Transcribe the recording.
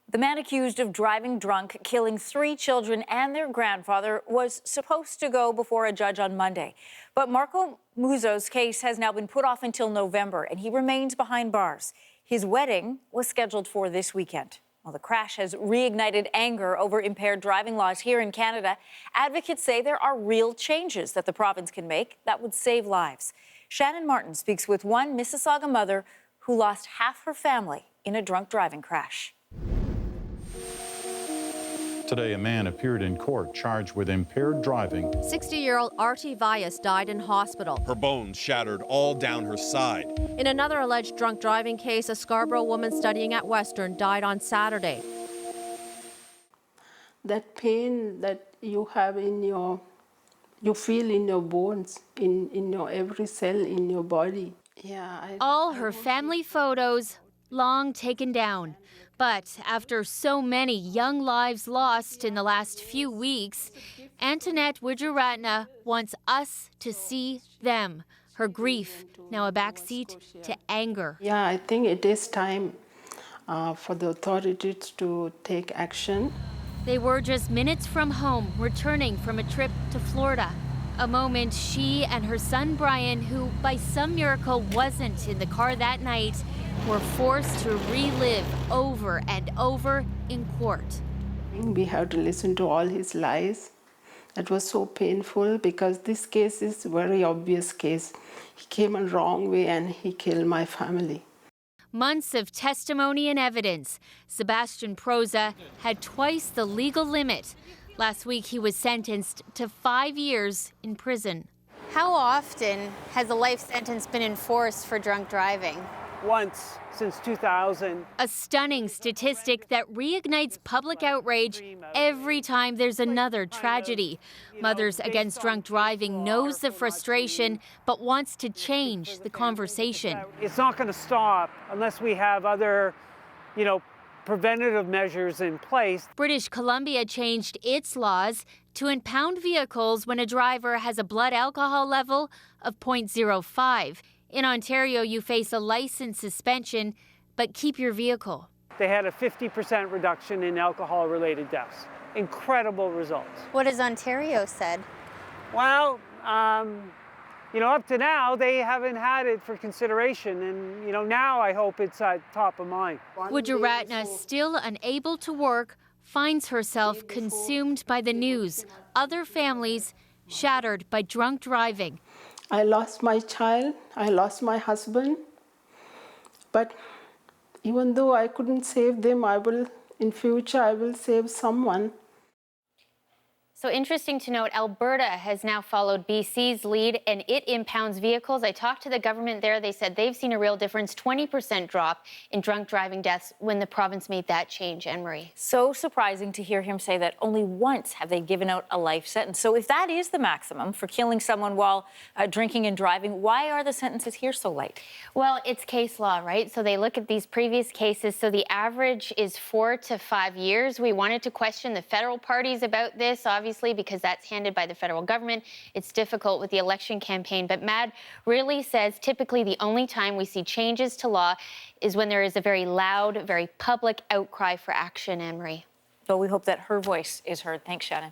The man accused of driving drunk, killing 3 children and their grandfather was supposed to go before a judge on Monday. But Marco Muzzo's case has now been put off until November, and he remains behind bars. His wedding was scheduled for this weekend. Well, the crash has reignited anger over impaired driving laws here in Canada. Advocates say there are real changes that the province can make that would save lives. Shannon Martin speaks with one Mississauga mother who lost half her family in a drunk driving crash. Today, a man appeared in court charged with impaired driving. 60-year-old Artie Vyas died in hospital. Her bones shattered all down her side. In another alleged drunk driving case, a Scarborough woman studying at Western died on Saturday. That pain that you have you feel in your bones, in your every cell in your body. All her family photos long taken down. But after so many young lives lost in the last few weeks, Antonette Wijeratne wants us to see them. Her grief, now a backseat to anger. Yeah, I think it is time for the authorities to take action. They were just minutes from home, returning from a trip to Florida. A moment she and her son Brian, who by some miracle wasn't in the car that night, were forced to relive over and over in court. We have to listen to all his lies. It was so painful because this case is a very obvious case. He came a wrong way and he killed my family. Months of testimony and evidence. Sebastian Proza had twice the legal limit. Last week, he was sentenced to 5 years in prison. How often has a life sentence been enforced for drunk driving? Once since 2000. A stunning statistic that reignites public outrage every time there's another tragedy. Mothers Against Drunk Driving knows the frustration, but wants to change the conversation. It's not going to stop unless we have other, preventative measures in place. British Columbia changed its laws to impound vehicles when a driver has a blood alcohol level of 0.05. In Ontario, you face a license suspension, but keep your vehicle. They had a 50% reduction in alcohol-related deaths. Incredible results. What has Ontario said? Well, up to now, they haven't had it for consideration, and, now I hope it's top of mind. Wijeratne, still unable to work, finds herself consumed by the news. Other families shattered by drunk driving. I lost my child, I lost my husband, but even though I couldn't save them, in future I will save someone. So interesting to note, Alberta has now followed BC's lead and it impounds vehicles. I talked to the government there. They said they've seen a real difference, 20% drop in drunk driving deaths when the province made that change. Anne-Marie. So surprising to hear him say that only once have they given out a life sentence. So if that is the maximum for killing someone while drinking and driving, why are the sentences here so light? Well, it's case law, right? So they look at these previous cases. So the average is 4 to 5 years. We wanted to question the federal parties about this, obviously, because that's handed by the federal government. It's difficult with the election campaign. But Mad really says typically the only time we see changes to law is when there is a very loud, very public outcry for action, Anne-Marie. But we hope that her voice is heard. Thanks, Shannon.